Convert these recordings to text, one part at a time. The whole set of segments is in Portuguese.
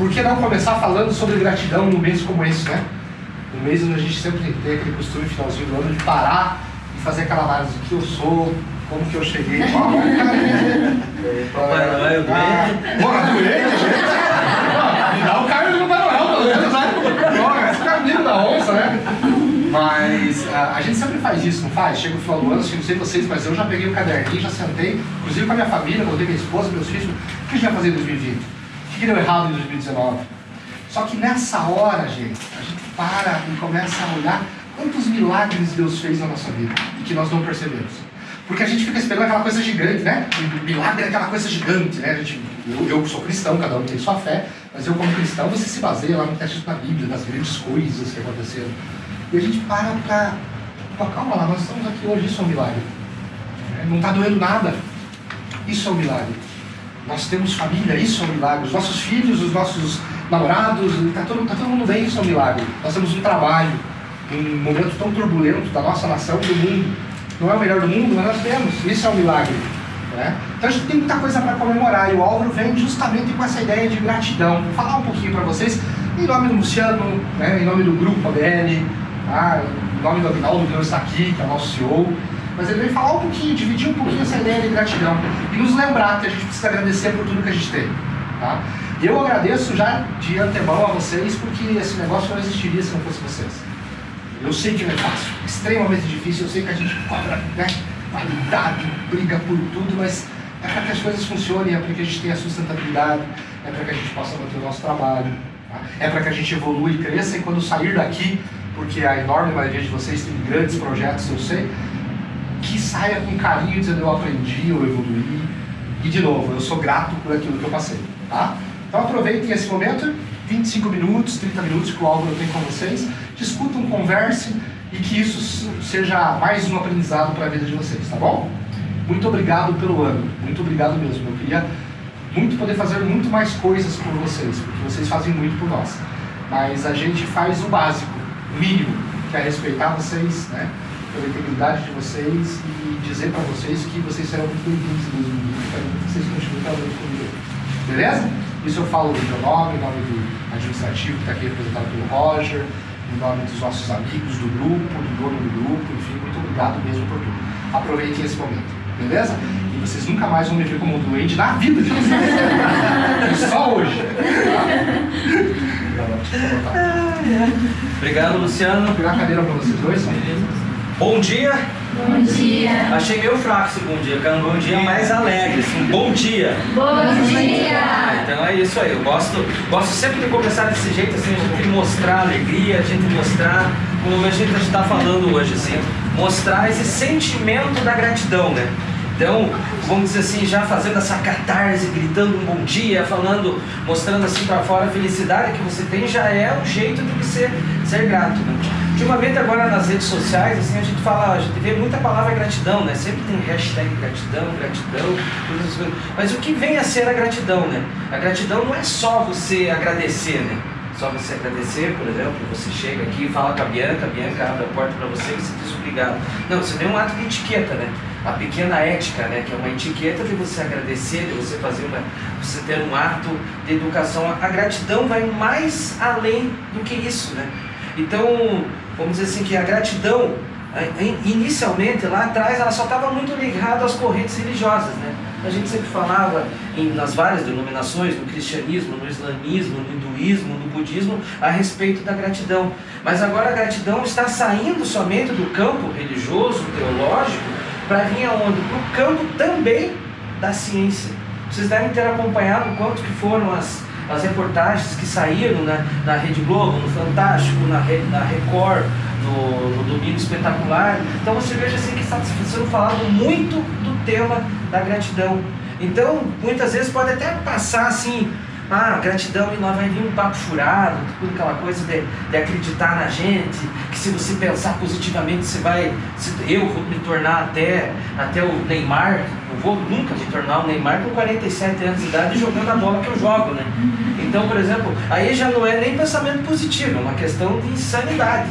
por que não começar falando sobre gratidão num mês como esse, né? Um mês onde a gente sempre tem aquele costume no finalzinho do ano de parar e fazer aquela análise do que eu sou, como que eu cheguei. Papai Noel doente? Porra, doente, gente? Me dá o cargo do Papai Noel, pelo menos, né? Porra, esse caminho da onça, né? Mas a gente sempre faz isso, não faz? Chega o final do ano, não sei vocês, mas eu já peguei o caderninho, já sentei, inclusive com a minha família, botei minha esposa, meus filhos, o que a gente vai fazer em 2020? O que deu errado em 2019? Só que nessa hora, gente, a gente para e começa a olhar quantos milagres Deus fez na nossa vida e que nós não percebemos. Porque a gente fica esperando aquela coisa gigante, né? O milagre é aquela coisa gigante, né? Eu sou cristão, cada um tem sua fé, mas eu como cristão, você se baseia lá no texto da Bíblia, das grandes coisas que aconteceram. E a gente para para... Calma lá, nós estamos aqui hoje, isso é um milagre. Não está doendo nada, isso é um milagre. Nós temos família, isso é um milagre. Os nossos filhos, os nossos namorados, está todo mundo bem, isso é um milagre. Nós temos um trabalho, um momento tão turbulento da nossa nação e do mundo. Não é o melhor do mundo, mas nós temos, isso é um milagre. Né? Então a gente tem muita coisa para comemorar, e o Álvaro vem justamente com essa ideia de gratidão. Vou falar um pouquinho para vocês, em nome do Luciano, né, em nome do grupo ABL, em nome do Aguinaldo, que não está aqui, que é o nosso CEO, mas ele vem falar um pouquinho, dividir um pouquinho essa ideia de gratidão e nos lembrar que a gente precisa agradecer por tudo que a gente tem. Tá? E eu agradeço já de antemão a vocês, porque esse negócio não existiria se não fosse vocês. Eu sei que não é fácil, extremamente difícil, eu sei que a gente cobra, né, qualidade, briga por tudo, mas é para que as coisas funcionem, é para que a gente tenha sustentabilidade, é para que a gente possa manter o nosso trabalho, tá? É para que a gente evolua e cresça, e quando sair daqui, porque a enorme maioria de vocês tem grandes projetos, eu sei, que saia com carinho dizendo eu aprendi, eu evoluí, e de novo, eu sou grato por aquilo que eu passei, tá? Então aproveitem esse momento, 25 minutos, 30 minutos que o Álvaro tem com vocês, discutam, conversem, e que isso seja mais um aprendizado para a vida de vocês, tá bom? Muito obrigado pelo ano, muito obrigado mesmo. Eu queria muito poder fazer muito mais coisas por vocês, porque vocês fazem muito por nós. Mas a gente faz o básico, o mínimo, que é respeitar vocês, né, pela integridade de vocês e dizer para vocês que vocês serão muito bem-vindos em 2020, que vocês continuem trabalhando comigo. Beleza? Isso eu falo do meu nome, em nome do administrativo que está aqui representado pelo Roger, em nome dos nossos amigos do grupo, do dono do grupo, enfim, muito obrigado mesmo por tudo. Aproveitem esse momento, beleza? E vocês nunca mais vão me ver como um doente na vida de vocês. Só hoje. Tá? Obrigado, Luciano. Vou pegar a cadeira para vocês dois. Bom dia. Bom dia. Achei meio fraco esse bom dia, quero um bom dia mais alegre, assim, bom dia. Bom dia. Então é isso aí, eu gosto sempre de começar desse jeito, assim, a gente mostrar alegria, a gente mostrar, como a gente está falando hoje, assim, mostrar esse sentimento da gratidão, né? Então, vamos dizer assim, já fazendo essa catarse, gritando um bom dia, falando, mostrando assim para fora a felicidade que você tem, já é um jeito de você ser grato, né? Ultimamente agora nas redes sociais, assim, a gente vê muita palavra gratidão, né? Sempre tem hashtag gratidão, todas essas coisas. Mas o que vem a ser a gratidão, né? A gratidão não é só você agradecer, né? Só você agradecer, por exemplo, você chega aqui e fala com a Bianca abre a porta para você e você diz obrigado. Não, você tem um ato de etiqueta, né? A pequena ética, né? Que é uma etiqueta de você agradecer, de você você ter um ato de educação. A gratidão vai mais além do que isso, né? Então, vamos dizer assim que a gratidão, inicialmente, lá atrás, ela só estava muito ligada às correntes religiosas, né? A gente sempre falava nas várias denominações, no cristianismo, no islamismo, no hinduísmo, no budismo, a respeito da gratidão. Mas agora a gratidão está saindo somente do campo religioso, teológico, para vir aonde? Para o campo também da ciência. Vocês devem ter acompanhado o quanto que foram as reportagens que saíram na Rede Globo, no Fantástico, na Record, no Domingo Espetacular. Então você veja assim que está sendo falado muito do tema da gratidão. Então, muitas vezes pode até passar assim, gratidão, e lá vai vir um papo furado, tudo aquela coisa de acreditar na gente, que se você pensar positivamente, eu vou me tornar até o Neymar, não vou nunca me tornar o Neymar com 47 anos de idade jogando a bola que eu jogo, né? Então, por exemplo, aí já não é nem pensamento positivo, é uma questão de insanidade.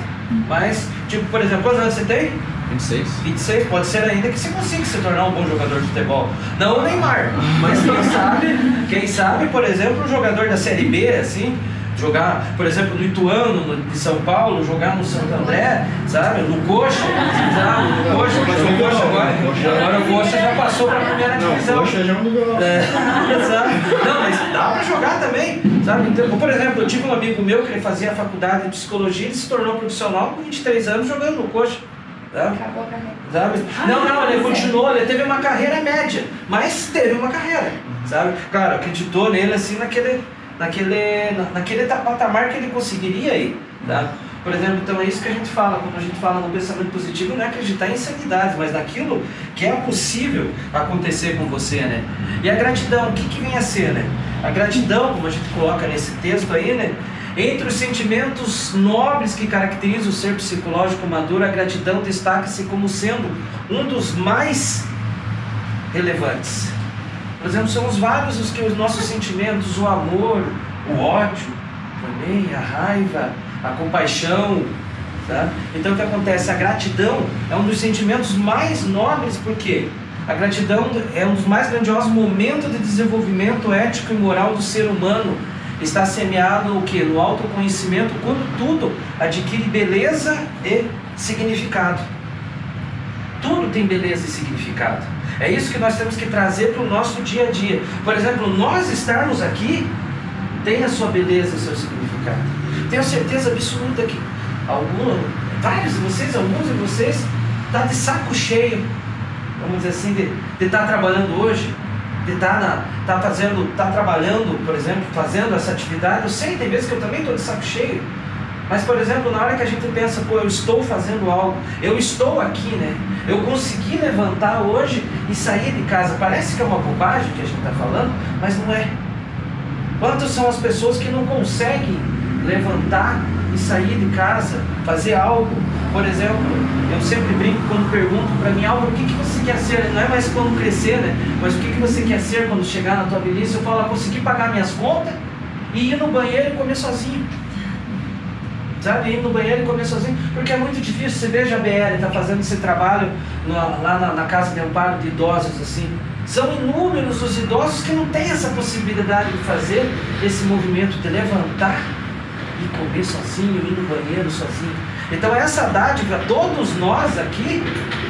Mas, tipo, por exemplo, quantos anos você tem? 26, pode ser ainda que você consiga se tornar um bom jogador de futebol. Não o Neymar, mas quem sabe, por exemplo, um jogador da Série B, assim, jogar, por exemplo, no Ituano, de São Paulo, jogar no Santo André, sabe? No Coxa, sabe? No Coxa, agora o Coxa já passou para a primeira divisão. Não, o Coxa já mudou. Não, mas dá para jogar também, sabe? Então, por exemplo, eu tive um amigo meu que ele fazia faculdade de psicologia e se tornou profissional com 23 anos jogando no Coxa. Acabou a carreira. Sabe? Não, ele continuou, ele teve uma carreira média, mas teve uma carreira, sabe? Claro, acreditou nele assim naquele patamar que ele conseguiria ir, tá? Por exemplo, então é isso que a gente fala, quando a gente fala no pensamento positivo, não é acreditar em insanidades, mas naquilo que é possível acontecer com você, né? E a gratidão, o que vem a ser, né? A gratidão, como a gente coloca nesse texto aí, né? Entre os sentimentos nobres que caracterizam o ser psicológico maduro, a gratidão destaca-se como sendo um dos mais relevantes. Por exemplo, são os vários os nossos sentimentos, o amor, o ódio, também, a raiva, a compaixão. Tá? Então o que acontece? A gratidão é um dos sentimentos mais nobres, porque a gratidão é um dos mais grandiosos momentos de desenvolvimento ético e moral do ser humano. Está semeado o quê? No autoconhecimento, quando tudo adquire beleza e significado. Tudo tem beleza e significado. É isso que nós temos que trazer para o nosso dia a dia. Por exemplo, nós estarmos aqui tem a sua beleza e o seu significado. Tenho certeza absoluta que alguns de vocês está de saco cheio, vamos dizer assim, de estar trabalhando hoje, de estar trabalhando, por exemplo, fazendo essa atividade. Eu sei, tem vezes que eu também estou de saco cheio. Mas, por exemplo, na hora que a gente pensa, eu estou fazendo algo, eu estou aqui, né? Eu consegui levantar hoje e sair de casa. Parece que é uma bobagem que a gente está falando, mas não é. Quantas são as pessoas que não conseguem levantar e sair de casa, fazer algo? Por exemplo, eu sempre brinco quando pergunto para mim, Álvaro, o que você quer ser? Não é mais quando crescer, né? Mas o que você quer ser quando chegar na tua velhice? Eu falo, conseguir pagar minhas contas e ir no banheiro e comer sozinho. Sabe, ir no banheiro e comer sozinho, porque é muito difícil. Você veja a BL, está fazendo esse trabalho lá na casa de amparo de idosos, assim. São inúmeros os idosos que não têm essa possibilidade de fazer esse movimento de levantar e comer sozinho, ir no banheiro sozinho. Então essa dádiva, todos nós aqui,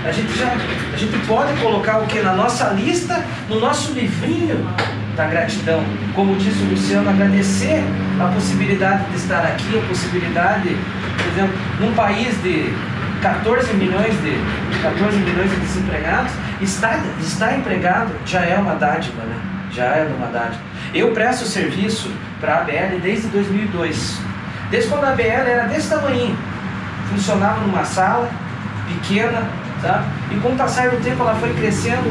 a gente pode colocar o que na nossa lista, no nosso livrinho da gratidão. Como disse o Luciano, agradecer a possibilidade de estar aqui, a possibilidade, por exemplo, num país de 14 milhões de desempregados, estar empregado já é uma dádiva, né? Já é uma dádiva. Eu presto serviço para a ABL desde 2002. Desde quando a ABL era desse tamanho, funcionava numa sala pequena, tá? E com o passar do tempo ela foi crescendo.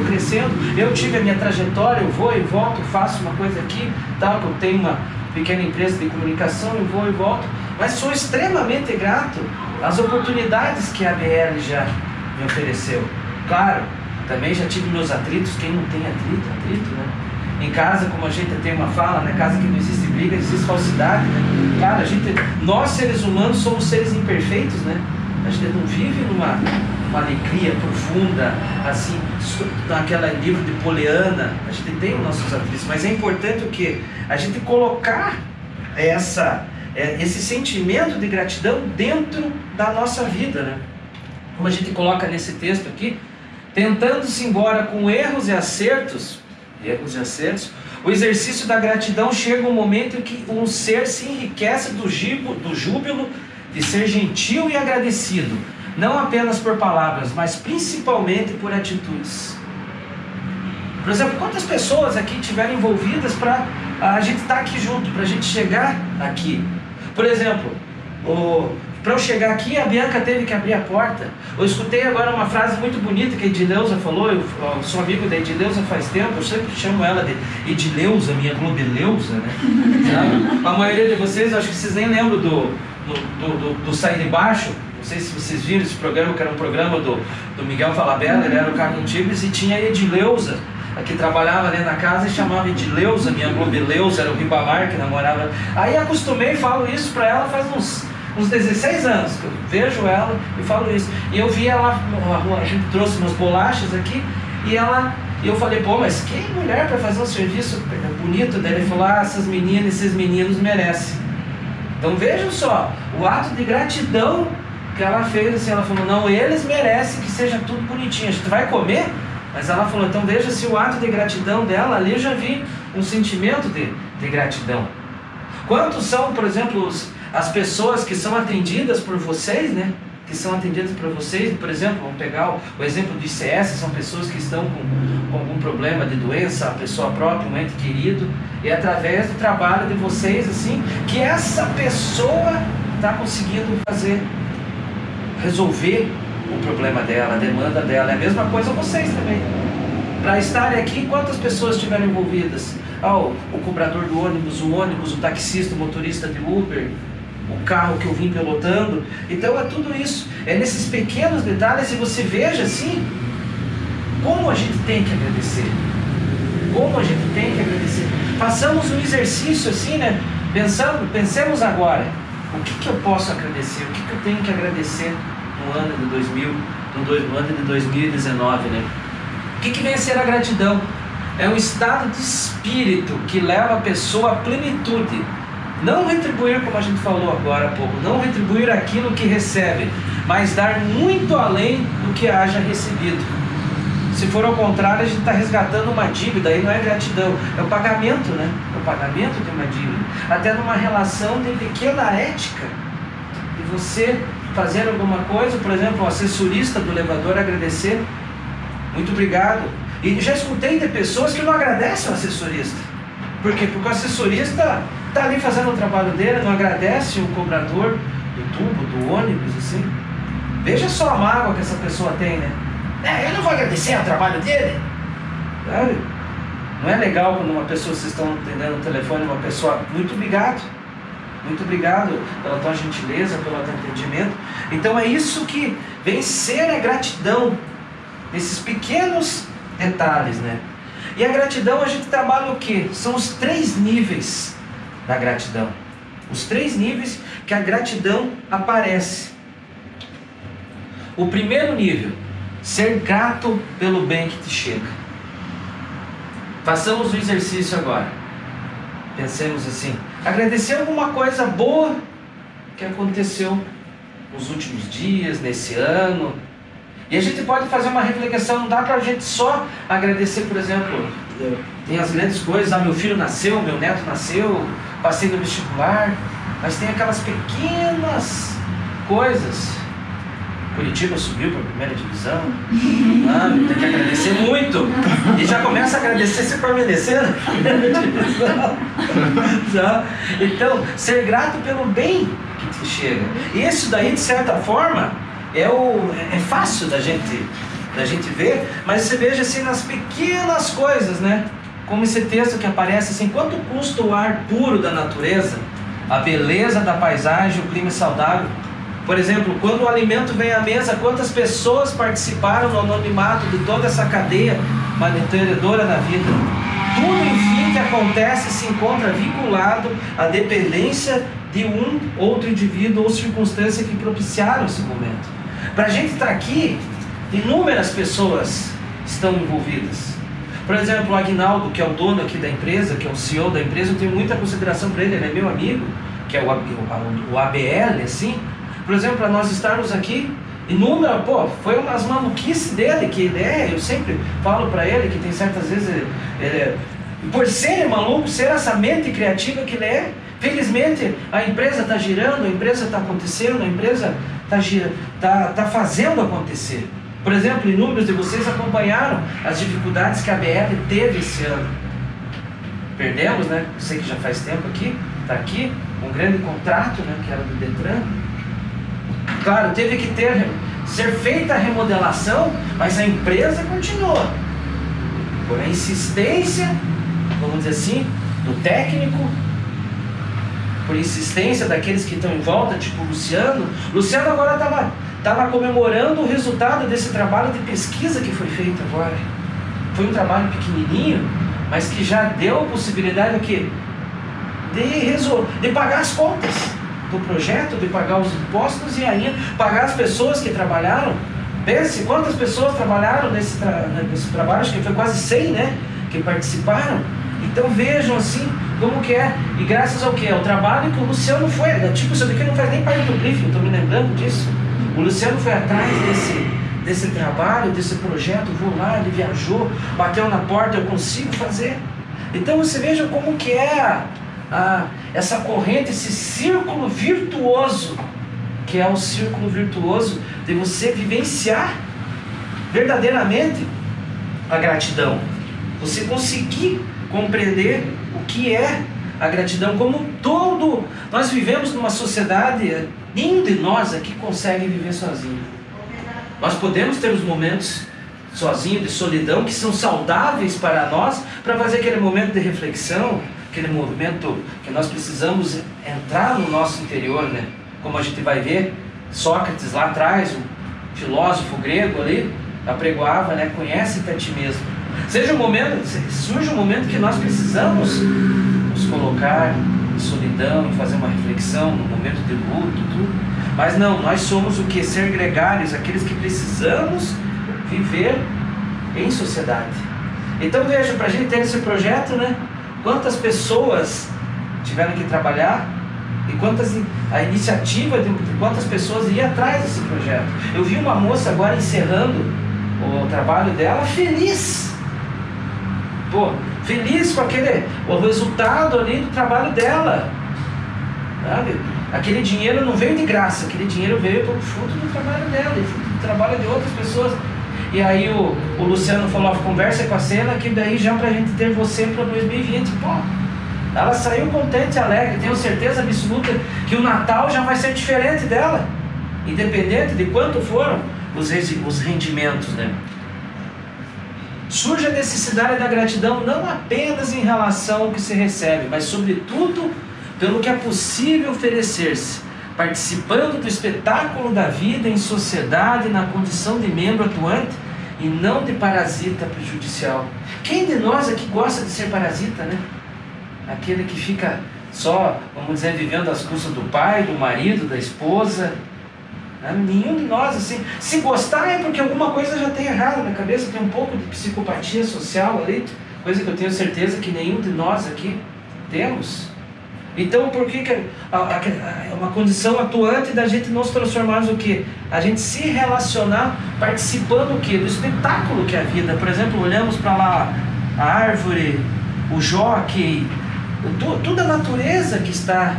Eu tive a minha trajetória, eu vou e volto, faço uma coisa aqui, tá? Eu tenho uma pequena empresa de comunicação, eu vou e volto, mas sou extremamente grato às oportunidades que a ABL já me ofereceu. Claro, também já tive meus atritos, quem não tem atrito, né? Em casa, como a gente tem uma fala, na casa que não existe briga, existe falsidade, né? Cara, nós seres humanos somos seres imperfeitos, né? A gente não vive numa alegria profunda, assim, naquele livro de Poliana. A gente tem os nossos atritos, mas é importante o quê? A gente colocar esse sentimento de gratidão dentro da nossa vida, né? Como a gente coloca nesse texto aqui, tentando-se embora com erros e acertos, o exercício da gratidão chega um momento em que um ser se enriquece do júbilo de ser gentil e agradecido, não apenas por palavras, mas principalmente por atitudes. Por exemplo, quantas pessoas aqui estiveram envolvidas para a gente estar aqui junto, para a gente chegar aqui? Por exemplo, para eu chegar aqui, a Bianca teve que abrir a porta. Eu escutei agora uma frase muito bonita que a Edileuza falou. Eu sou amigo da Edileuza faz tempo, eu sempre chamo ela de Edileuza, minha Globeleuza, né? Sabe? A maioria de vocês, acho que vocês nem lembram do Sair de Baixo. Não sei se vocês viram esse programa, que era um programa do Miguel Falabella, ele era o Carlos Tibes, e tinha a Edileuza, que trabalhava ali na casa e chamava Edileuza, minha Globeleuza, era o Ribamar que namorava. Aí acostumei e falo isso pra ela faz uns uns 16 anos que eu vejo ela e falo isso. E eu vi ela na rua, a gente trouxe umas bolachas aqui, e eu falei, pô, mas que mulher para fazer um serviço bonito? Daí ele falou, essas meninas e esses meninos merecem. Então vejam só, o ato de gratidão que ela fez, assim, ela falou, não, eles merecem que seja tudo bonitinho, a gente vai comer? Mas ela falou, então veja se o ato de gratidão dela, ali eu já vi um sentimento de gratidão. Quantos são, por exemplo, as pessoas que são atendidas por vocês, né? Que são atendidas por vocês, por exemplo, vamos pegar o exemplo do ICS, são pessoas que estão com algum problema de doença, a pessoa própria, um ente querido, e é através do trabalho de vocês, assim, que essa pessoa está conseguindo resolver o problema dela, a demanda dela. É a mesma coisa vocês também. Para estarem aqui, quantas pessoas estiveram envolvidas? O cobrador do ônibus, o taxista, o motorista de Uber, o carro que eu vim pilotando. Então é tudo isso, é nesses pequenos detalhes, e você veja assim, como a gente tem que agradecer. Como a gente tem que agradecer. Façamos um exercício assim, né? Pensemos agora, o que eu posso agradecer? O que eu tenho que agradecer no ano de 2019, né? O que vem a ser a gratidão? É um estado de espírito que leva a pessoa à plenitude. Não retribuir, como a gente falou agora há pouco, não retribuir aquilo que recebe, mas dar muito além do que haja recebido. Se for ao contrário, a gente está resgatando uma dívida, aí não é gratidão, é o pagamento, né? É o pagamento de uma dívida. Até numa relação de pequena ética, de você fazer alguma coisa, por exemplo, o assessorista do elevador agradecer, muito obrigado. E já escutei de pessoas que não agradecem o assessorista. Por quê? Porque o assessorista está ali fazendo o trabalho dele, não agradece o cobrador do tubo, do ônibus, assim. Veja só a mágoa que essa pessoa tem, né? Eu não vou agradecer o trabalho dele. Sabe? Não é legal quando uma pessoa, vocês estão atendendo no telefone, uma pessoa, muito obrigado pela tua gentileza, pelo teu atendimento. Então é isso que vem ser a gratidão, nesses pequenos detalhes, né? E a gratidão, a gente trabalha o quê? São os 3 níveis da gratidão. Os 3 níveis que a gratidão aparece. O primeiro nível, ser grato pelo bem que te chega. Façamos o exercício agora. Pensemos assim, agradecer alguma coisa boa que aconteceu nos últimos dias, nesse ano. E a gente pode fazer uma reflexão, não dá pra gente só agradecer, por exemplo, tem as grandes coisas, meu filho nasceu, meu neto nasceu, passei no vestibular, mas tem aquelas pequenas coisas. Curitiba subiu para a primeira divisão, tem que agradecer muito, e já começa a agradecer se permanecer na primeira divisão. Então, ser grato pelo bem que te chega. E isso daí, de certa forma, é fácil da gente ver, mas você veja assim nas pequenas coisas, né? Como esse texto que aparece assim, quanto custa o ar puro da natureza, a beleza da paisagem, o clima saudável. Por exemplo, quando o alimento vem à mesa, quantas pessoas participaram no anonimato de toda essa cadeia mantenedora da vida. Tudo, enfim, que acontece se encontra vinculado à dependência de um outro indivíduo ou circunstância que propiciaram esse momento. Para a gente estar aqui, inúmeras pessoas estão envolvidas. Por exemplo, o Aguinaldo, que é o dono aqui da empresa, que é o CEO da empresa, eu tenho muita consideração para ele, ele é meu amigo, que é o ABL, assim. Por exemplo, para nós estarmos aqui, foi umas maluquices dele, que eu sempre falo para ele, que tem certas vezes, por ser maluco, ser essa mente criativa que ele é, felizmente a empresa está girando, a empresa está acontecendo, a empresa está fazendo acontecer. Por exemplo, inúmeros de vocês acompanharam as dificuldades que a BL teve esse ano. Perdemos, né? Você que já faz tempo aqui, está aqui, um grande contrato, né, que era do Detran. Claro, teve que ser feita a remodelação, mas a empresa continuou. Por a insistência, vamos dizer assim, do técnico, por insistência daqueles que estão em volta, tipo o Luciano. Luciano agora estava comemorando o resultado desse trabalho de pesquisa que foi feito agora. Foi um trabalho pequenininho, mas que já deu a possibilidade de pagar as contas. do projeto, de pagar os impostos e ainda pagar as pessoas que trabalharam. Pense quantas pessoas trabalharam nesse trabalho, acho que foi quase 100, né, que participaram. Então vejam assim como que é, e graças ao que? Ao trabalho que o Luciano foi, tipo, isso daqui não faz nem parte do briefing, estou me lembrando disso. O Luciano foi atrás desse trabalho, desse projeto, vou lá, ele viajou, bateu na porta, eu consigo fazer. Então você veja como que é essa corrente, esse círculo virtuoso, que é o círculo virtuoso de você vivenciar verdadeiramente a gratidão. Você conseguir compreender o que é a gratidão como um todo. Nós vivemos numa sociedade, nenhum de nós aqui consegue viver sozinho. Nós podemos ter os momentos sozinhos, de solidão, que são saudáveis para nós, para fazer aquele momento de reflexão, aquele momento que nós precisamos entrar no nosso interior, né? Como a gente vai ver, Sócrates lá atrás, um filósofo grego ali, apregoava, né? Conhece-te a ti mesmo. Surge um momento que nós precisamos nos colocar em solidão, em fazer uma reflexão, no momento de luto, tudo. Mas não, nós somos o que? Ser gregários, aqueles que precisamos viver em sociedade. Então veja, para a gente ter esse projeto, né? Quantas pessoas tiveram que trabalhar e a iniciativa de quantas pessoas ia atrás desse projeto. Eu vi uma moça agora encerrando o trabalho dela feliz. Pô, feliz com o resultado ali do trabalho dela, sabe? Aquele dinheiro não veio de graça, aquele dinheiro veio pelo fruto do trabalho dela, fruto do trabalho de outras pessoas. E aí o Luciano falou, conversa com a Cena, que daí já pra gente ter você para 2020. Pô, ela saiu contente e alegre, tenho certeza absoluta que o Natal já vai ser diferente dela, independente de quanto foram os rendimentos, né? Surge a necessidade da gratidão não apenas em relação ao que se recebe, mas sobretudo pelo que é possível oferecer-se, participando do espetáculo da vida em sociedade, na condição de membro atuante e não de parasita prejudicial. Quem de nós aqui gosta de ser parasita, né? Aquele que fica só, vamos dizer, vivendo às custas do pai, do marido, da esposa. Nenhum de nós, assim, se gostar é porque alguma coisa já tem errado na cabeça, tem um pouco de psicopatia social ali, coisa que eu tenho certeza que nenhum de nós aqui temos. Então, por que é uma condição atuante da gente nos transformarmos o quê? A gente se relacionar participando o quê? Do espetáculo que é a vida. Por exemplo, olhamos para lá a árvore, o jockey, toda a natureza que está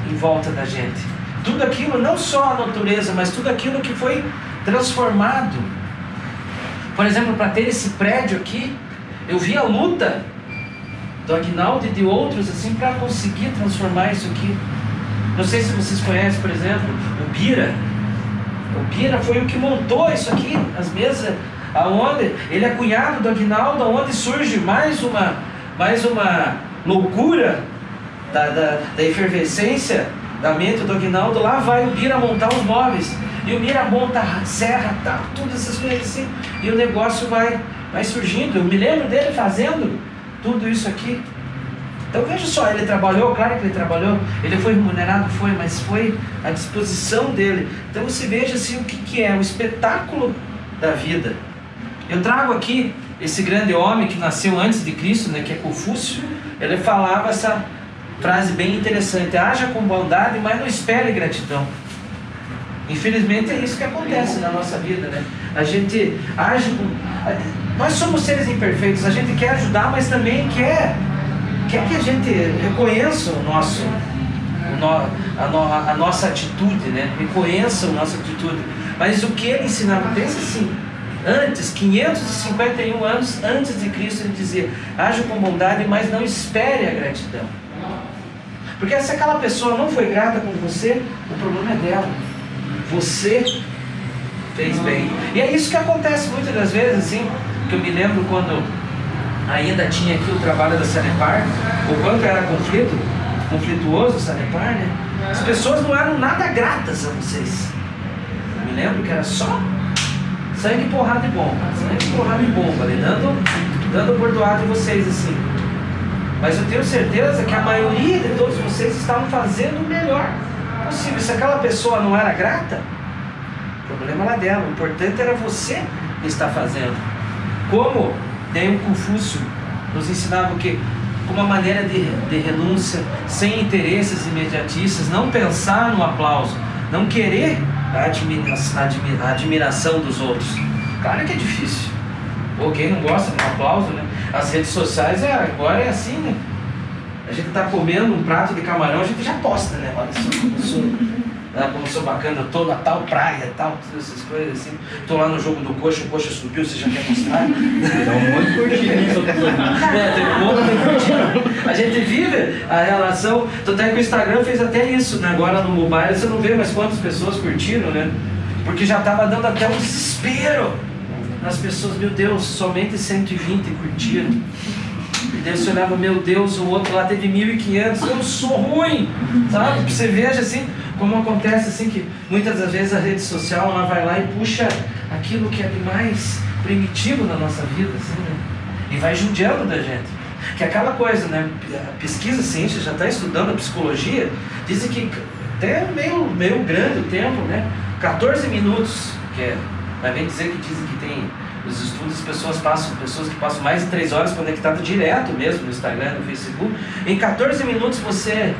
em volta da gente. Tudo aquilo, não só a natureza, mas tudo aquilo que foi transformado. Por exemplo, para ter esse prédio aqui, eu vi a luta do Aguinaldo e de outros assim para conseguir transformar isso aqui. Não sei se vocês conhecem, por exemplo, o Bira. O Bira foi o que montou isso aqui, as mesas, aonde ele é cunhado do Aguinaldo, aonde surge mais uma loucura da efervescência da mente do Aguinaldo. Lá vai o Bira montar os móveis, e o Bira monta a serra, tá, todas essas coisas assim, e o negócio vai surgindo. Eu me lembro dele fazendo tudo isso aqui. Então veja só, ele trabalhou, claro que ele trabalhou, ele foi remunerado, mas foi a disposição dele. Então você veja assim o que é o espetáculo da vida. Eu trago aqui esse grande homem que nasceu antes de Cristo, né, que é Confúcio. Ele falava essa frase bem interessante: haja com bondade, mas não espere gratidão. Infelizmente é isso que acontece na nossa vida, né? A gente age com... Nós somos seres imperfeitos, a gente quer ajudar, mas também quer que a gente reconheça a nossa atitude, né? Reconheça a nossa atitude. Mas o que ele ensinava, pensa assim, antes, 551 anos antes de Cristo, ele dizia: haja com bondade, mas não espere a gratidão. Porque se aquela pessoa não foi grata com você, o problema é dela. Você fez bem. E é isso que acontece muitas das vezes, assim, que eu me lembro quando ainda tinha aqui o trabalho da Sanepar, o quanto era conflituoso o Sanepar, né? As pessoas não eram nada gratas a vocês. Eu me lembro que era só sangue, porrada e bomba, ali, dando bordoada em vocês, assim. Mas eu tenho certeza que a maioria de todos vocês estavam fazendo o melhor. Possível. Se aquela pessoa não era grata, o problema era dela. O importante era você estar fazendo. Como daí o Confúcio nos ensinava o quê? Uma maneira de renúncia, sem interesses imediatistas, não pensar no aplauso, não querer a admiração dos outros. Claro que é difícil. Ou quem não gosta de um aplauso, né? As redes sociais agora é assim, né? A gente tá comendo um prato de camarão, a gente já posta, né? Olha só, como sou bacana, eu tô na tal praia, tal, todas essas coisas assim. Tô lá no jogo do Coxa, o Coxa subiu, você já quer mostrar? Dá um monte de curtida nisso. Tem um monte de curtida. A gente vive a relação, tanto é que o Instagram fez até isso, né? Agora no mobile você não vê mais quantas pessoas curtiram, né? Porque já tava dando até um desespero nas pessoas, meu Deus, somente 120 curtiram. E daí você olhava, meu Deus, o outro lá teve 1.500, eu sou ruim, sabe? Você veja assim, como acontece assim, que muitas das vezes a rede social, ela vai lá e puxa aquilo que é de mais primitivo na nossa vida, assim, né? E vai judiando da gente. Que é aquela coisa, né? A pesquisa científica já está estudando a psicologia, dizem que até meio grande o tempo, né? 14 minutos, que é, vai bem dizer que dizem que tem os estudos, pessoas que passam mais de 3 horas conectadas direto mesmo no Instagram, no Facebook. Em 14 minutos você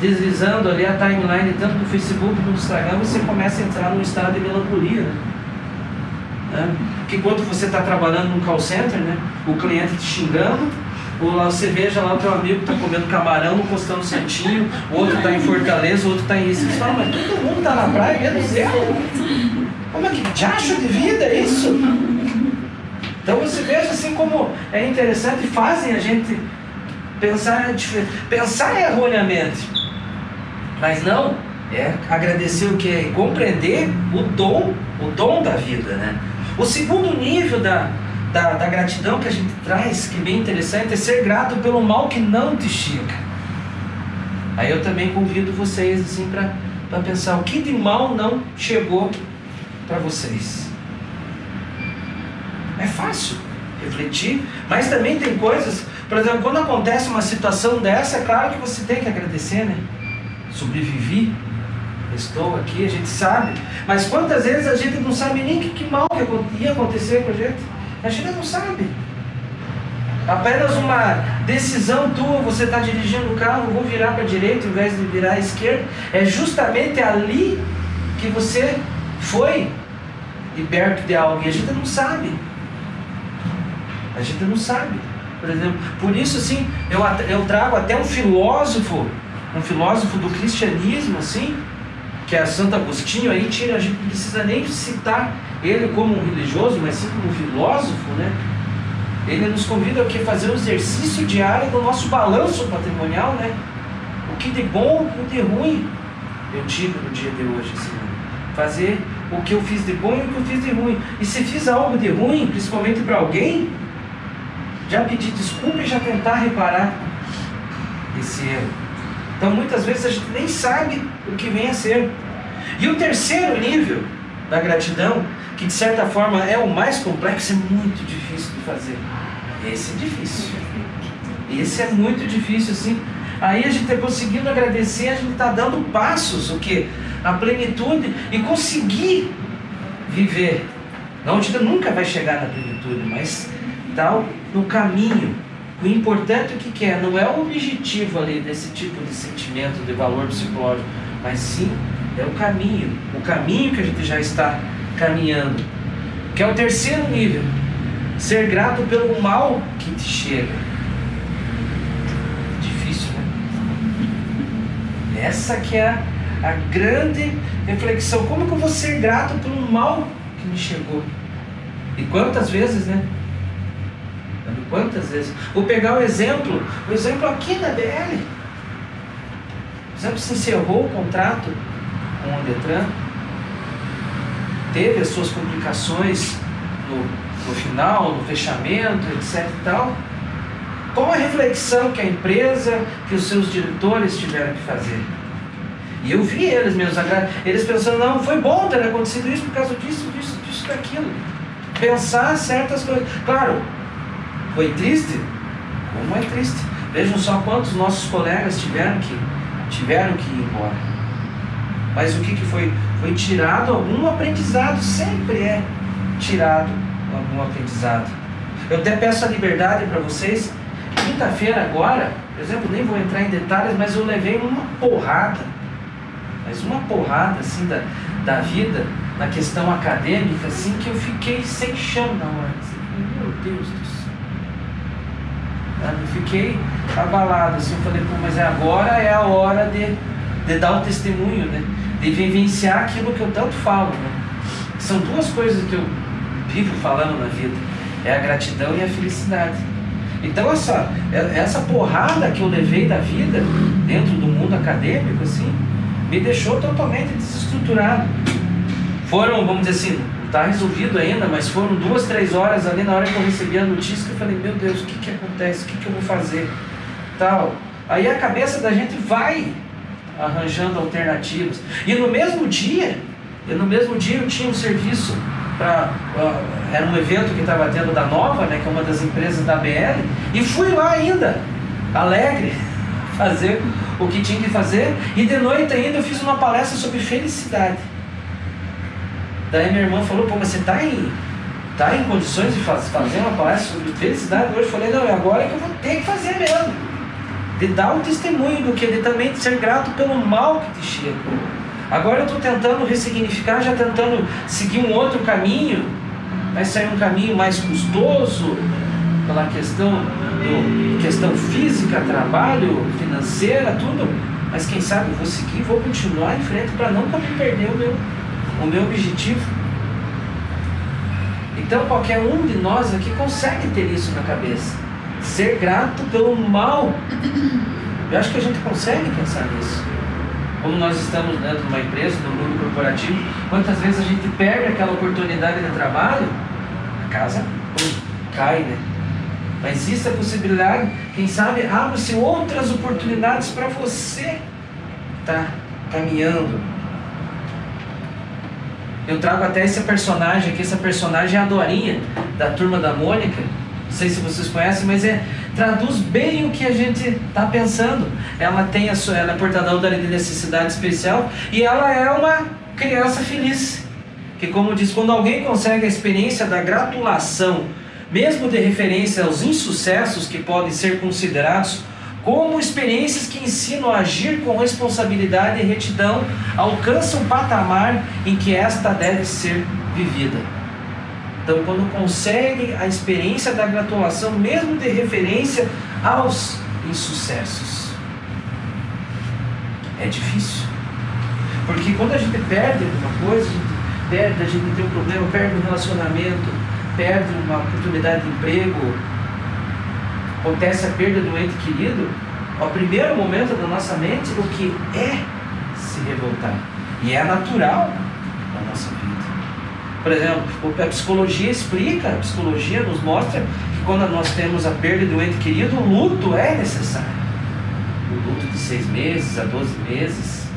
deslizando ali a timeline tanto no Facebook como no Instagram, você começa a entrar num estado de melancolia, né? Que quando você está trabalhando num call center, né? O cliente te xingando, ou lá você veja lá o teu amigo está comendo camarão, postando santinho, o outro está em Fortaleza, o outro está em Recife. Você fala, mas todo mundo está na praia, menos eu? Como é que diacho de vida é isso? Então você veja assim como é interessante, fazem a gente pensar erroneamente, mas não, é agradecer o que é compreender o dom da vida, né? O segundo nível da gratidão que a gente traz, que é bem interessante, é ser grato pelo mal que não te chega. Aí eu também convido vocês assim para pensar o que de mal não chegou para vocês. É fácil refletir, mas também tem coisas, por exemplo, quando acontece uma situação dessa, é claro que você tem que agradecer, né? Sobrevivi, estou aqui, a gente sabe, mas quantas vezes a gente não sabe nem que mal que ia acontecer com a gente não sabe. Apenas uma decisão tua, você está dirigindo o carro, vou virar para a direita ao invés de virar à esquerda, é justamente ali que você foi liberto de algo, e a gente não sabe. A gente não sabe, por exemplo. Por isso, assim, eu trago até um filósofo do cristianismo, assim, que é Santo Agostinho. Aí a gente não precisa nem citar ele como um religioso, mas sim como um filósofo, né? Ele nos convida a fazer um exercício diário do nosso balanço patrimonial, né? O que de bom, o que de ruim eu tive no dia de hoje, assim, né? Fazer o que eu fiz de bom e o que eu fiz de ruim. E se fiz algo de ruim, principalmente para alguém, já pedir desculpa e já tentar reparar esse erro. Então muitas vezes a gente nem sabe o que vem a ser. E o terceiro nível da gratidão, que de certa forma é o mais complexo, é muito difícil de fazer. Esse é difícil. Esse é muito difícil, assim. Aí a gente está conseguindo agradecer, a gente está dando passos, o que? A plenitude e conseguir viver. Não, a gente nunca vai chegar na plenitude, mas tal no caminho. O importante, o que é? Não é o objetivo ali desse tipo de sentimento, de valor psicológico, mas sim é o caminho que a gente já está caminhando, que é o terceiro nível, ser grato pelo mal que te chega. Difícil, né? Essa que é a grande reflexão. Como que eu vou ser grato pelo mal que me chegou? E quantas vezes, né? Quantas vezes? Vou pegar o exemplo aqui da BL. Por exemplo, se encerrou o contrato com o Detran, teve as suas complicações no final, no fechamento, etc e tal. Qual a reflexão que a empresa, que os seus diretores tiveram que fazer? E eu vi eles mesmos, eles pensando, não, foi bom ter acontecido isso por causa disso, daquilo. Pensar certas coisas. Claro, foi triste? Como é triste? Vejam só quantos nossos colegas tiveram que ir embora. Mas o que foi? Foi tirado algum aprendizado, sempre é tirado algum aprendizado. Eu até peço a liberdade para vocês. Quinta-feira agora, por exemplo, nem vou entrar em detalhes, mas eu levei uma porrada, mas uma porrada assim da vida, na questão acadêmica, assim, que eu fiquei sem chão na hora. Assim, meu Deus do céu. Eu fiquei abalado, assim, eu falei, pô, mas agora é a hora de dar o testemunho, né? De vivenciar aquilo que eu tanto falo, né? São duas coisas que eu vivo falando na vida, é a gratidão e a felicidade. Então essa porrada que eu levei da vida, dentro do mundo acadêmico, assim, me deixou totalmente desestruturado. Foram, vamos dizer assim, não está resolvido ainda, mas foram 2, 3 horas ali na hora que eu recebi a notícia, que eu falei, meu Deus, o que acontece? O que eu vou fazer? Tal. Aí a cabeça da gente vai arranjando alternativas. E no mesmo dia eu tinha um serviço era um evento que estava tendo da Nova, né, que é uma das empresas da BL, e fui lá ainda, alegre, fazer o que tinha que fazer, e de noite ainda eu fiz uma palestra sobre felicidade. Daí minha irmã falou, pô, mas você está em condições de fazer uma palestra sobre felicidade hoje? Eu falei, não, é agora que eu vou ter que fazer mesmo, de dar um testemunho do que, de também ser grato pelo mal que te chega. Agora eu estou tentando ressignificar, já tentando seguir um outro caminho, vai sair um caminho mais custoso, pela questão física, trabalho, financeira, tudo, mas quem sabe eu vou seguir, vou continuar em frente para não perder o meu objetivo. Então qualquer um de nós aqui consegue ter isso na cabeça, ser grato pelo mal. Eu acho que a gente consegue pensar nisso. Como nós estamos dentro de uma empresa, de um mundo corporativo, quantas vezes a gente perde aquela oportunidade de trabalho, a casa cai, né? Mas existe a possibilidade, quem sabe, abre-se outras oportunidades para você estar caminhando. Eu trago até esse personagem aqui, essa personagem é a Dorinha, da Turma da Mônica. Não sei se vocês conhecem, mas traduz bem o que a gente está pensando. Ela é portadora de necessidade especial e ela é uma criança feliz. Que, como diz, quando alguém consegue a experiência da gratulação, mesmo de referência aos insucessos que podem ser considerados como experiências que ensinam a agir com responsabilidade e retidão, alcança um patamar em que esta deve ser vivida. Então, quando consegue a experiência da gratulação, mesmo de referência aos insucessos, é difícil. Porque quando a gente perde alguma coisa, a gente tem um problema, perde um relacionamento, perde uma oportunidade de emprego, acontece a perda do ente querido, o primeiro momento da nossa mente, o que é se revoltar. E é natural na nossa vida. Por exemplo, a psicologia explica, a psicologia nos mostra que quando nós temos a perda do ente querido, o luto é necessário. O luto de 6 meses a 12 meses.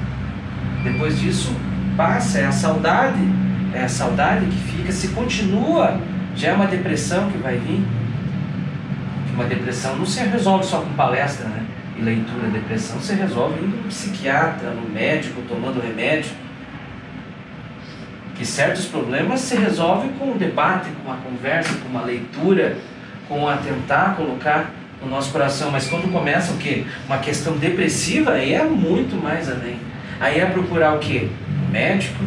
Depois disso, passa, é a saudade que fica. Se continua, já é uma depressão que vai vir. Uma depressão não se resolve só com palestra, né? E leitura. A depressão se resolve indo no psiquiatra, no médico, tomando remédio. Que certos problemas se resolvem com um debate, com uma conversa, com uma leitura, com a tentar colocar no nosso coração. Mas quando começa o quê? Uma questão depressiva, aí é muito mais além. Aí é procurar o quê? Um médico.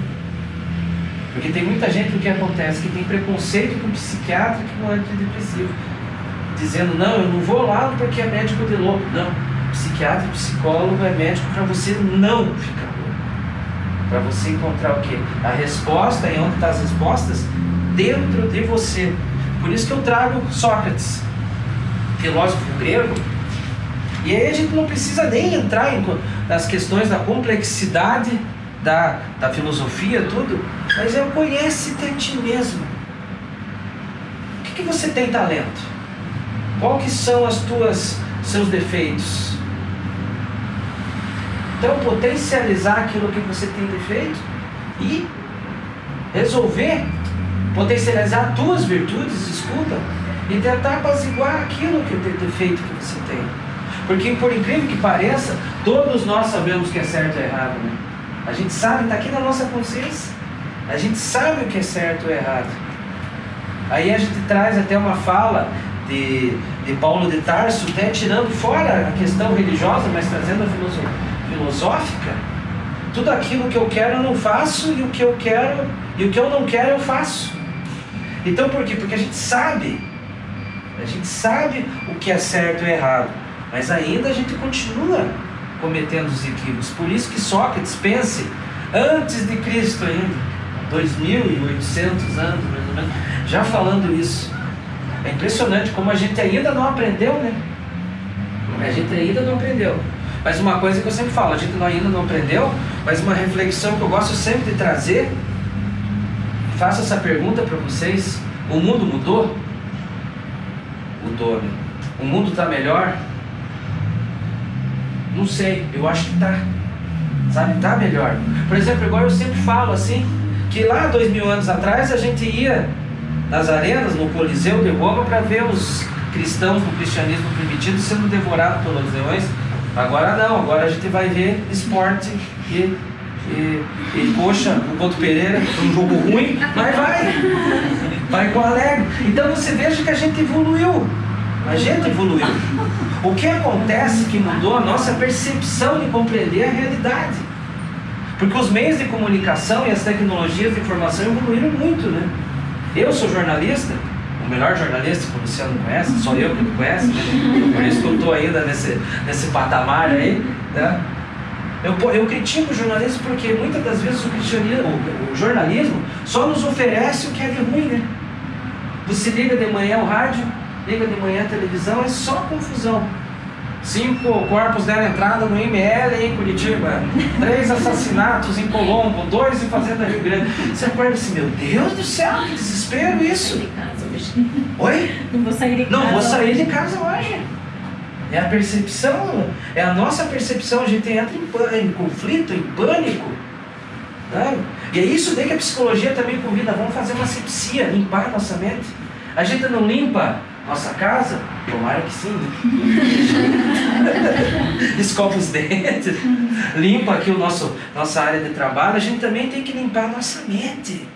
Porque tem muita gente, o que acontece, que tem preconceito com psiquiatra que não é antidepressivo. Dizendo, não, eu não vou lá porque é médico de louco. Não, psiquiatra e psicólogo é médico para você não ficar louco. Para você encontrar o quê? A resposta, e onde estão as respostas? Dentro de você. Por isso que eu trago Sócrates, filósofo grego. E aí a gente não precisa nem entrar nas questões da complexidade da filosofia, tudo, mas conhece-te a ti mesmo. O que você tem talento? Qual que são seus defeitos? Então, potencializar aquilo que você tem defeito e resolver, potencializar as tuas virtudes, escuta, e tentar apaziguar aquilo que tem defeito que você tem. Porque, por incrível que pareça, todos nós sabemos que é certo e errado, né? A gente sabe, está aqui na nossa consciência. A gente sabe o que é certo ou errado. Aí a gente traz até uma fala de Paulo de Tarso, até tirando fora a questão religiosa, mas trazendo a filosófica. Tudo aquilo que eu quero eu não faço, e o que eu quero e o que eu não quero eu faço. Então por quê? Porque a gente sabe o que é certo e errado, mas ainda a gente continua cometendo os equívocos. Por isso que Sócrates, pense, antes de Cristo ainda, 2.800 anos mais ou menos, já falando isso. É impressionante como a gente ainda não aprendeu, né? A gente ainda não aprendeu. Mas uma coisa que eu sempre falo, a gente ainda não aprendeu, mas uma reflexão que eu gosto sempre de trazer, faço essa pergunta para vocês: o mundo mudou? Mudou, né? O mundo está melhor? Não sei, eu acho que está. Sabe, está melhor. Por exemplo, igual eu sempre falo assim, que lá 2000 anos atrás a gente ia nas arenas, no Coliseu de Roma, para ver os cristãos do cristianismo primitivo sendo devorados pelos leões. Agora não, agora a gente vai ver esporte e poxa, o Couto Pereira, um jogo ruim, mas vai com alegre. Então você veja que a gente evoluiu. O que acontece que mudou a nossa percepção de compreender a realidade. Porque os meios de comunicação e as tecnologias de informação evoluíram muito, né? Eu sou jornalista, o melhor jornalista que o Luciano conhece, só eu que ele conhece, né? Por isso que eu estou ainda nesse patamar aí, né? Eu critico o jornalismo porque muitas das vezes o jornalismo só nos oferece o que é de ruim, né? Você liga de manhã o rádio, liga de manhã a televisão, é só confusão. 5 corpos deram entrada no IML em Curitiba, 3 assassinatos em Colombo, 2 em Fazenda Rio Grande. Você acorda assim, meu Deus do céu, que desespero isso. Oi? Não vou sair de casa. Não vou sair de casa hoje. É a percepção, é a nossa percepção. A gente entra em conflito, em pânico, né? E é isso daí que a psicologia também convida. Vamos fazer uma asepsia, limpar a nossa mente. A gente não limpa nossa casa? Tomara que sim, né? Escova os dentes, limpa aqui nossa área de trabalho. A gente também tem que limpar a nossa mente.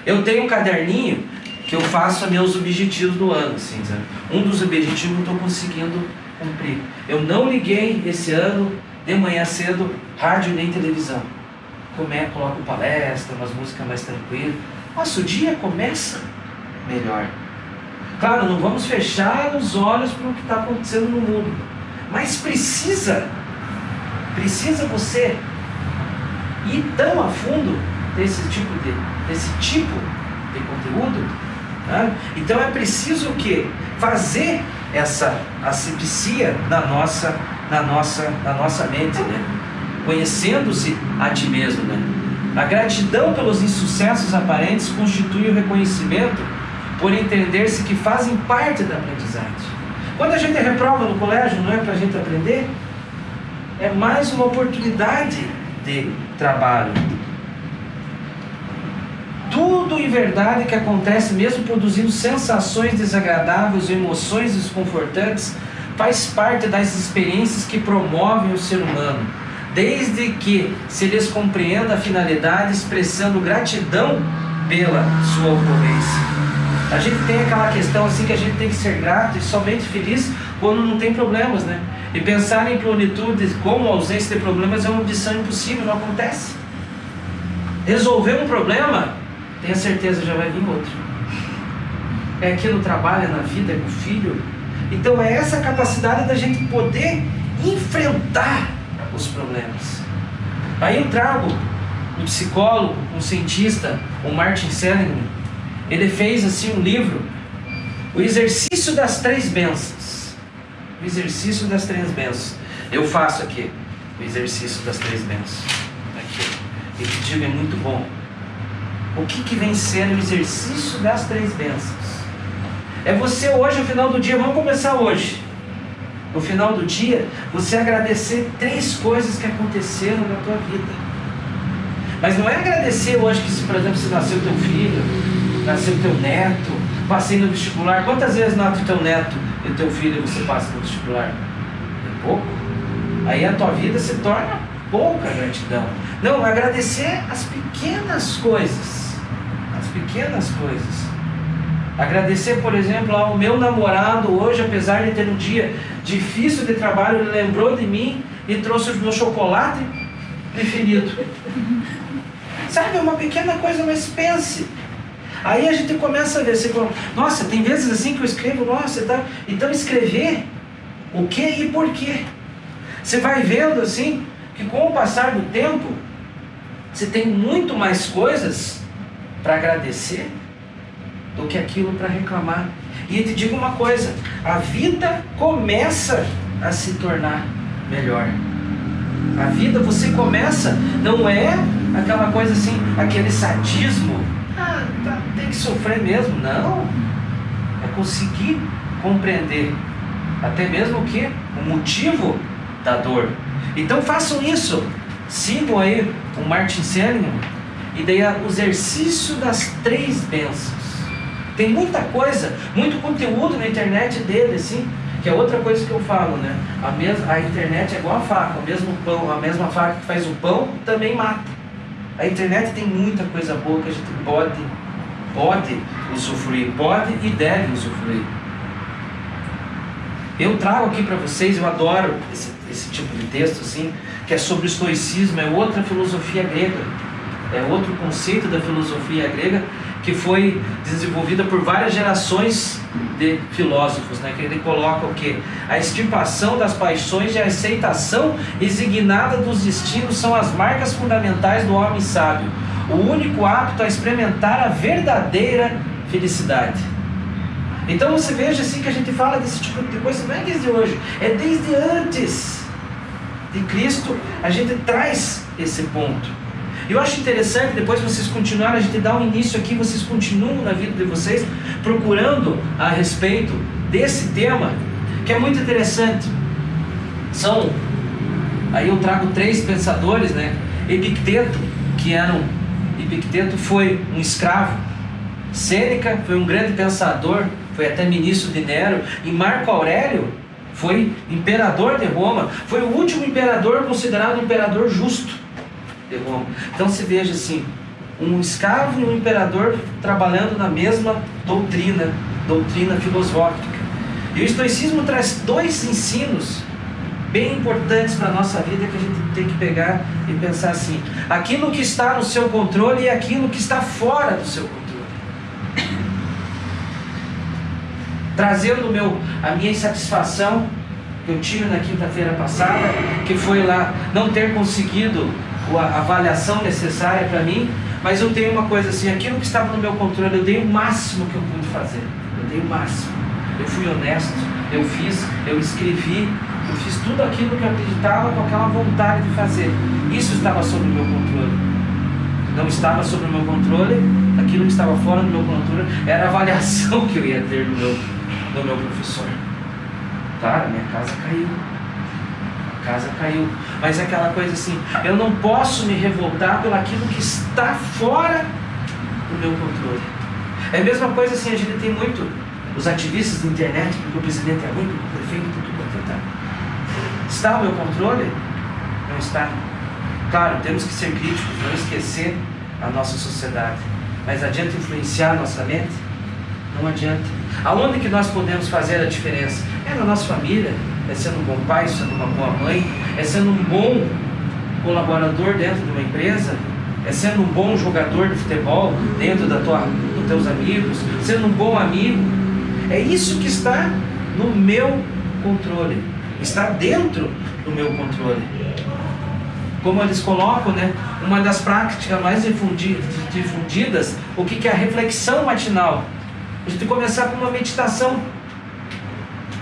Eu tenho um caderninho que eu faço meus objetivos do ano, assim, sabe? Um dos objetivos eu estou conseguindo cumprir. Eu não liguei esse ano de manhã cedo rádio nem televisão. Coloco palestra, umas músicas mais tranquilas. Nossa, o dia começa melhor. Claro, não vamos fechar os olhos para o que está acontecendo no mundo, mas precisa você ir tão a fundo desse tipo de conteúdo, né? Então é preciso o quê? Fazer essa asepsia na nossa mente, né? Conhecendo-se a ti mesmo, né? A gratidão pelos insucessos aparentes constitui o reconhecimento por entender-se que fazem parte da aprendizagem. Quando a gente reprova no colégio, não é para a gente aprender? É mais uma oportunidade de trabalho. Tudo em verdade que acontece, mesmo produzindo sensações desagradáveis ou emoções desconfortantes, faz parte das experiências que promovem o ser humano, desde que se lhes compreenda a finalidade, expressando gratidão pela sua ocorrência. A gente tem aquela questão assim que a gente tem que ser grato e somente feliz quando não tem problemas, né? E pensar em plenitude como ausência de problemas é uma missão impossível, não acontece. Resolver um problema, tenha certeza, já vai vir outro. É aqui no trabalho, na vida, é com o filho. Então é essa capacidade da gente poder enfrentar os problemas. Aí eu trago um psicólogo, um cientista, o Martin Seligman. Ele fez assim um livro, o exercício das 3 bênçãos. O exercício das 3 bênçãos. Eu faço aqui o exercício das 3 bênçãos. Aqui. E que digo, é muito bom. O que vem sendo o exercício das 3 bênçãos? É você hoje, no final do dia, vamos começar hoje. No final do dia, você agradecer 3 coisas que aconteceram na tua vida. Mas não é agradecer hoje que, por exemplo, se nasceu teu filho, nasceu teu neto, passei no vestibular. Quantas vezes nasce teu neto e teu filho e você passa no vestibular? É pouco. Aí a tua vida se torna pouca gratidão. Não, agradecer as pequenas coisas. As pequenas coisas. Agradecer, por exemplo, ao meu namorado hoje, apesar de ter um dia difícil de trabalho, ele lembrou de mim e trouxe o meu chocolate preferido. Sabe, é uma pequena coisa, mas pense. Aí a gente começa a ver, você fala, nossa, tem vezes assim que eu escrevo, nossa, tá? Então escrever o que e por quê. Você vai vendo assim, que com o passar do tempo, você tem muito mais coisas para agradecer do que aquilo para reclamar. E eu te digo uma coisa, a vida começa a se tornar melhor. A vida, você começa, não é aquela coisa assim, aquele sadismo, tem que sofrer mesmo, não. É conseguir compreender até mesmo o que? O motivo da dor. Então façam isso, sigam aí o Martin Seligman e daí o exercício das 3 bênçãos. Tem muita coisa, muito conteúdo na internet dele, assim, que é outra coisa que eu falo, né? A internet é igual a faca, o mesmo pão, a mesma faca que faz o pão também mata. A internet tem muita coisa boa que a gente pode usufruir, pode e deve usufruir. Eu trago aqui para vocês, eu adoro esse tipo de texto, assim, que é sobre o estoicismo, é outra filosofia grega, é outro conceito da filosofia grega, que foi desenvolvida por várias gerações de filósofos, né? Que ele coloca o quê? A extirpação das paixões e a aceitação resignada dos destinos são as marcas fundamentais do homem sábio, o único apto a experimentar a verdadeira felicidade. Então você veja assim que a gente fala desse tipo de coisa, não é desde hoje, é desde antes de Cristo, a gente traz esse ponto. Eu acho interessante, depois vocês continuarem, a gente dá um início aqui, vocês continuam na vida de vocês, procurando a respeito desse tema, que é muito interessante. Aí eu trago 3 pensadores, né? Epicteto foi um escravo, Sêneca foi um grande pensador, foi até ministro de Nero, e Marco Aurélio foi imperador de Roma, foi o último imperador considerado imperador justo de Roma. Então se veja assim, um escravo e um imperador trabalhando na mesma doutrina filosófica. E o estoicismo traz 2 ensinos bem importantes para a nossa vida que a gente tem que pegar e pensar assim: aquilo que está no seu controle e aquilo que está fora do seu controle. Trazendo a minha insatisfação que eu tive na quinta-feira passada, que foi lá não ter conseguido a avaliação necessária para mim, mas eu tenho uma coisa assim, aquilo que estava no meu controle, eu dei o máximo que eu pude fazer, eu fui honesto, eu escrevi, eu fiz tudo aquilo que eu acreditava com aquela vontade de fazer. Isso estava sob o meu controle. Não estava sob o meu controle, aquilo que estava fora do meu controle era a avaliação que eu ia ter do meu professor. Claro, minha casa caiu, mas é aquela coisa assim, eu não posso me revoltar pelo aquilo que está fora do meu controle. É a mesma coisa assim, a gente tem muito os ativistas da internet, porque o presidente é ruim, o prefeito tudo para tentar. Está no meu controle? Não está. Claro, temos que ser críticos, não esquecer a nossa sociedade, mas adianta influenciar a nossa mente? Não adianta. Aonde que nós podemos fazer a diferença? É na nossa família, é sendo um bom pai, sendo uma boa mãe, é sendo um bom colaborador dentro de uma empresa, é sendo um bom jogador de futebol dentro dos teus amigos, sendo um bom amigo. É isso que está no meu controle, está dentro do meu controle. Como eles colocam, né, uma das práticas mais difundidas, o que é a reflexão matinal. A gente começar com uma meditação,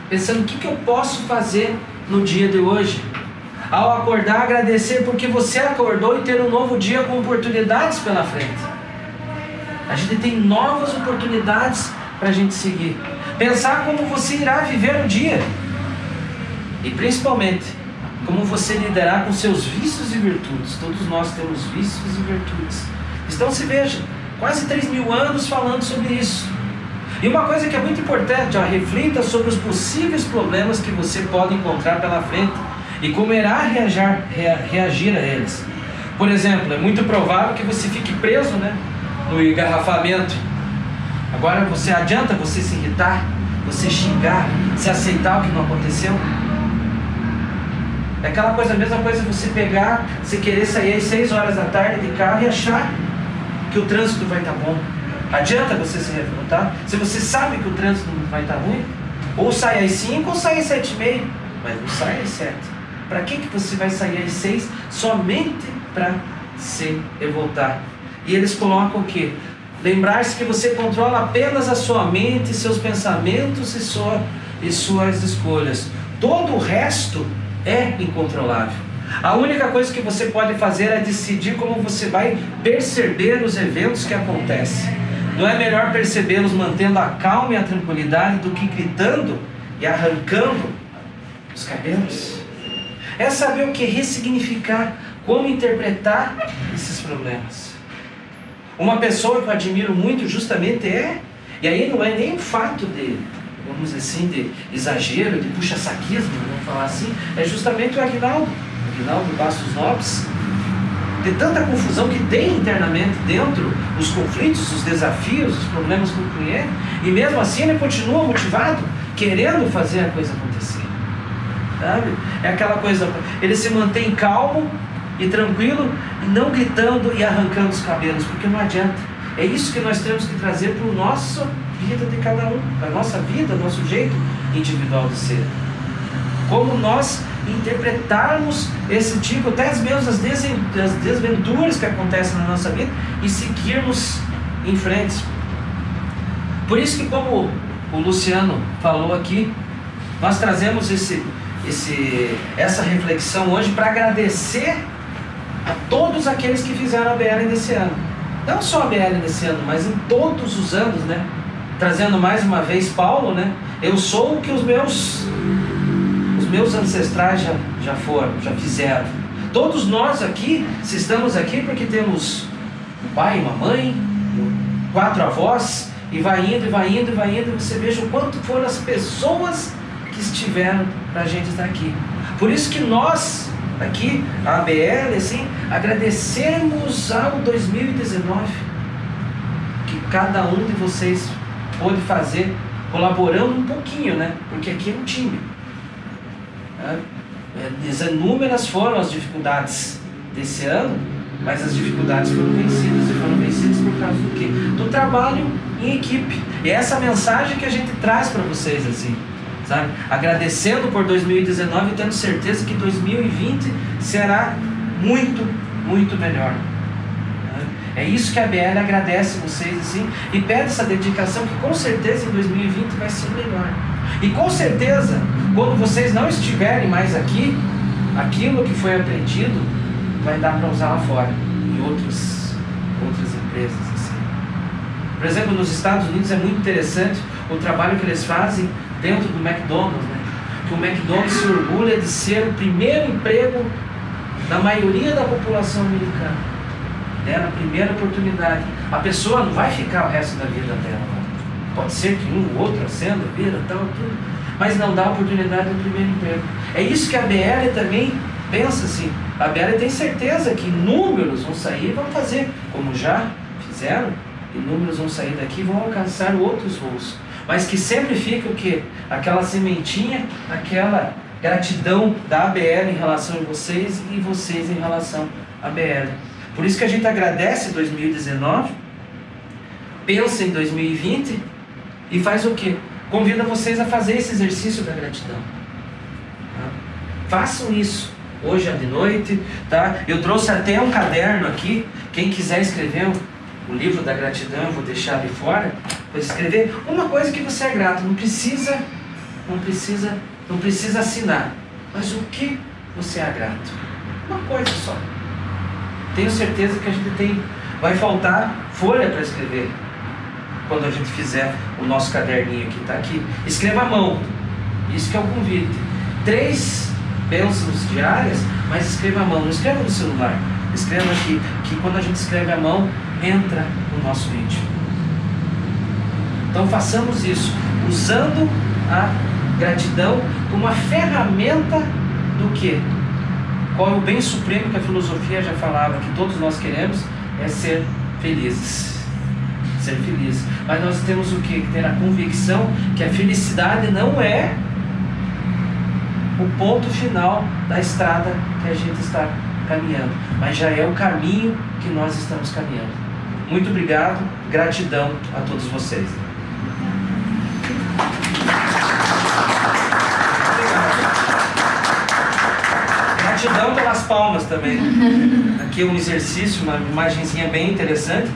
pensando o que eu posso fazer no dia de hoje. Ao acordar, agradecer porque você acordou e ter um novo dia com oportunidades pela frente. A gente tem novas oportunidades para a gente seguir. Pensar como você irá viver o dia. E principalmente, como você lidará com seus vícios e virtudes. Todos nós temos vícios e virtudes. Então se veja, quase 3.000 anos falando sobre isso. E uma coisa que é muito importante, reflita sobre os possíveis problemas que você pode encontrar pela frente e como irá reagir a eles. Por exemplo, é muito provável que você fique preso, né, no engarrafamento. Agora adianta você se irritar, você xingar, se aceitar o que não aconteceu? É aquela coisa, a mesma coisa você pegar, você querer sair às 6 horas da tarde de carro e achar que o trânsito vai estar bom. Adianta você se revoltar se você sabe que o trânsito não vai estar ruim? Ou sai às 5 ou sai às 7h30, mas não sai às 7. Para que você vai sair às 6 somente para se revoltar? E eles colocam o quê? Lembrar-se que você controla apenas a sua mente, seus pensamentos e suas escolhas. Todo o resto é incontrolável. A única coisa que você pode fazer é decidir como você vai perceber os eventos que acontecem. Não é melhor percebê-los mantendo a calma e a tranquilidade do que gritando e arrancando os cabelos? É saber o que ressignificar, como interpretar esses problemas. Uma pessoa que eu admiro muito justamente e aí não é nem o fato de, vamos dizer assim, de exagero, de puxa-saquismo, vamos falar assim, é justamente o Aguinaldo Bastos Nobres. De tanta confusão que tem internamente dentro, os conflitos, os desafios, os problemas com o cliente, e mesmo assim ele continua motivado, querendo fazer a coisa acontecer, sabe? É aquela coisa, ele se mantém calmo e tranquilo, e não gritando e arrancando os cabelos, porque não adianta. É isso que nós temos que trazer para a nossa vida de cada um, para a nossa vida, nosso jeito individual de ser. Como nós interpretarmos esse tipo, até mesmo as desventuras que acontecem na nossa vida, e seguirmos em frente. Por isso que, como o Luciano falou aqui, nós trazemos essa reflexão hoje para agradecer a todos aqueles que fizeram a BL nesse ano. Não só a BL nesse ano, mas em todos os anos, né? Trazendo mais uma vez Paulo, né? Eu sou o que os meus ancestrais já fizeram. Todos nós aqui, se estamos aqui, porque temos um pai, uma mãe, 4 avós, e vai indo, e você veja o quanto foram as pessoas que estiveram para a gente estar aqui. Por isso que nós, aqui, a ABL, assim, agradecemos ao 2019, que cada um de vocês pôde fazer, colaborando um pouquinho, né? Porque aqui é um time. Inúmeras foram as dificuldades desse ano, mas as dificuldades foram vencidas, e foram vencidas por causa do quê? Do trabalho em equipe. E é essa mensagem que a gente traz para vocês, assim, sabe? Agradecendo por 2019 e tendo certeza que 2020 será muito, muito melhor. É isso que a BL agradece vocês, assim, e pede essa dedicação, que com certeza em 2020 vai ser melhor. E com certeza, quando vocês não estiverem mais aqui, aquilo que foi aprendido vai dar para usar lá fora, em outras empresas, assim. Por exemplo, nos Estados Unidos é muito interessante o trabalho que eles fazem dentro do McDonald's, né? Que o McDonald's se orgulha de ser o primeiro emprego da maioria da população americana. Dela a primeira oportunidade. A pessoa não vai ficar o resto da vida dela. Pode ser que um ou outro acenda, vira, tal, tudo, mas não dá a oportunidade do primeiro emprego. É isso que a BL também pensa, assim. A BL tem certeza que números vão sair e vão fazer, como já fizeram, e números vão sair daqui e vão alcançar outros voos. Mas que sempre fica o quê? Aquela sementinha, aquela gratidão da ABL em relação a vocês e vocês em relação à BL. Por isso que a gente agradece 2019, pensa em 2020 e faz o quê? Convida vocês a fazer esse exercício da gratidão. Tá? Façam isso hoje de noite, tá? Eu trouxe até um caderno aqui. Quem quiser escrever o livro da gratidão, eu vou deixar ali fora. Vou escrever uma coisa que você é grato. Não precisa assinar. Mas o que você é grato? Uma coisa só. Tenho certeza que a gente vai faltar folha para escrever quando a gente fizer o nosso caderninho que está aqui. Escreva à mão. Isso que é o convite. 3 bênçãos diárias, mas escreva à mão. Não escreva no celular. Escreva aqui, que quando a gente escreve à mão, entra no nosso íntimo. Então façamos isso, usando a gratidão como uma ferramenta do quê? Qual é o bem supremo que a filosofia já falava, que todos nós queremos? É ser felizes. Ser feliz. Mas nós temos o quê? Que ter a convicção que a felicidade não é o ponto final da estrada que a gente está caminhando, mas já é o caminho que nós estamos caminhando. Muito obrigado, gratidão a todos vocês. Gratidão pelas palmas também. Aqui é um exercício, uma imagenzinha bem interessante.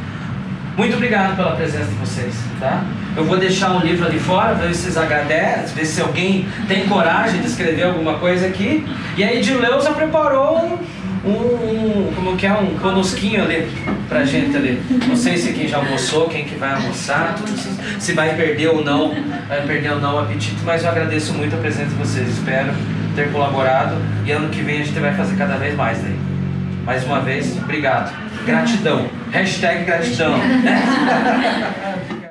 Muito obrigado pela presença de vocês, tá? Eu vou deixar um livro ali fora, ver se vocês agradecem, ver se alguém tem coragem de escrever alguma coisa aqui. E a Edileuza preparou um conosquinho ali pra gente ali. Não sei se quem já almoçou, quem que vai almoçar, se vai perder ou não o apetite, mas eu agradeço muito a presença de vocês, espero ter colaborado e ano que vem a gente vai fazer cada vez mais daí. Mais uma vez, obrigado. Gratidão. #gratidão.